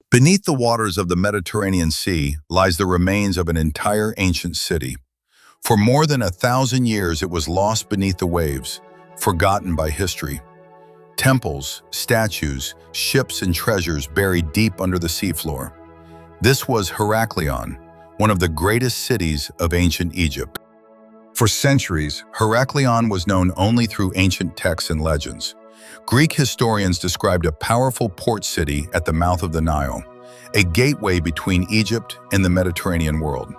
Beneath the waters of the Mediterranean Sea lies the remains of an entire ancient city. For more than 1,000 years, it was lost beneath the waves, forgotten by history. Temples, statues, ships, and treasures buried deep under the seafloor. This was Heracleion, one of the greatest cities of ancient Egypt. For centuries, Heracleion was known only through ancient texts and legends. Greek historians described a powerful port city at the mouth of the Nile, a gateway between Egypt and the Mediterranean world.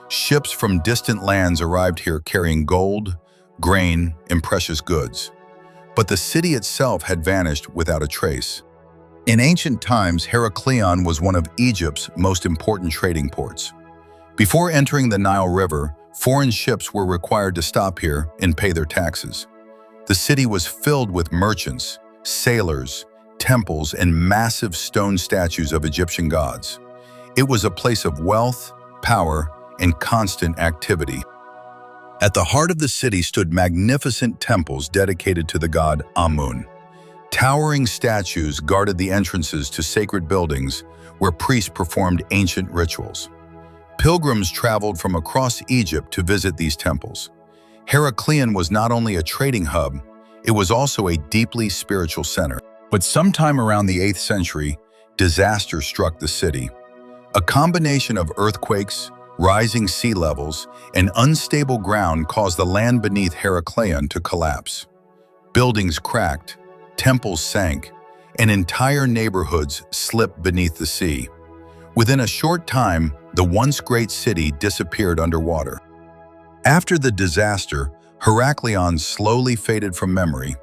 Ships from distant lands arrived here carrying gold, grain, and precious goods. But the city itself had vanished without a trace. In ancient times, Heracleion was one of Egypt's most important trading ports. Before entering the Nile River, foreign ships were required to stop here and pay their taxes. The city was filled with merchants, sailors, temples, and massive stone statues of Egyptian gods. It was a place of wealth, power, and constant activity. At the heart of the city stood magnificent temples dedicated to the god Amun. Towering statues guarded the entrances to sacred buildings where priests performed ancient rituals. Pilgrims traveled from across Egypt to visit these temples. Heracleion was not only a trading hub, it was also a deeply spiritual center. But sometime around the 8th century, disaster struck the city. A combination of earthquakes, rising sea levels, and unstable ground caused the land beneath Heracleion to collapse. Buildings cracked, temples sank, and entire neighborhoods slipped beneath the sea. Within a short time, the once great city disappeared underwater. After the disaster, Heracleion slowly faded from memory.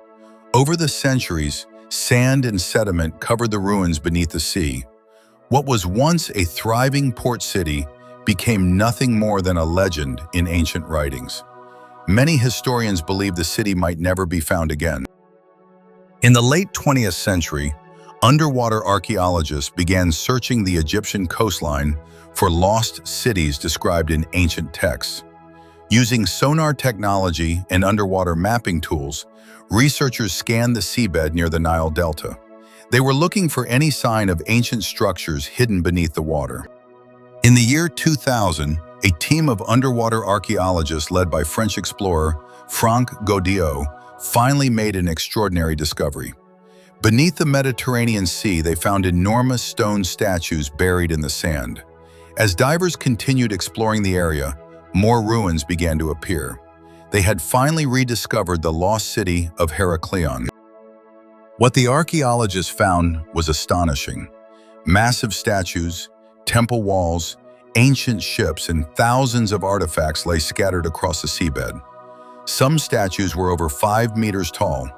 Over the centuries, sand and sediment covered the ruins beneath the sea. What was once a thriving port city became nothing more than a legend in ancient writings. Many historians believe the city might never be found again. In the late 20th century, underwater archaeologists began searching the Egyptian coastline for lost cities described in ancient texts. Using sonar technology and underwater mapping tools, researchers scanned the seabed near the Nile Delta. They were looking for any sign of ancient structures hidden beneath the water. In the year 2000, a team of underwater archaeologists led by French explorer Franck Goddio finally made an extraordinary discovery. Beneath the Mediterranean Sea, they found enormous stone statues buried in the sand. As divers continued exploring the area, more ruins began to appear. They had finally rediscovered the lost city of Heracleion. What the archaeologists found was astonishing. Massive statues, temple walls, ancient ships, and thousands of artifacts lay scattered across the seabed. Some statues were over 5 meters tall.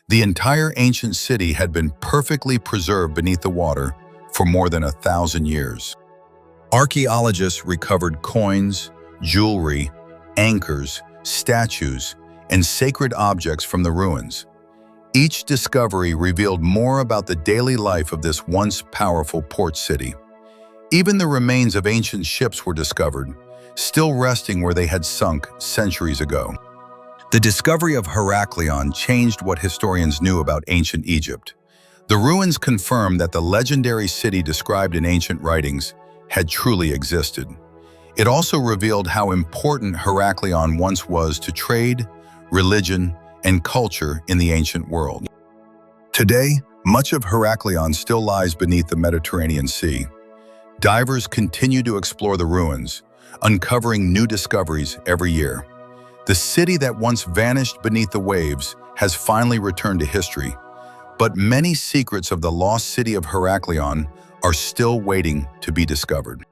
The entire ancient city had been perfectly preserved beneath the water for more than 1,000 years. Archaeologists recovered coins, jewelry, anchors, statues, and sacred objects from the ruins. Each discovery revealed more about the daily life of this once powerful port city. Even the remains of ancient ships were discovered, still resting where they had sunk centuries ago. The discovery of Heracleion changed what historians knew about ancient Egypt. The ruins confirmed that the legendary city described in ancient writings had truly existed. It also revealed how important Heracleion once was to trade, religion, and culture in the ancient world. Today, much of Heracleion still lies beneath the Mediterranean Sea. Divers continue to explore the ruins, uncovering new discoveries every year. The city that once vanished beneath the waves has finally returned to history, but many secrets of the lost city of Heracleion are still waiting to be discovered.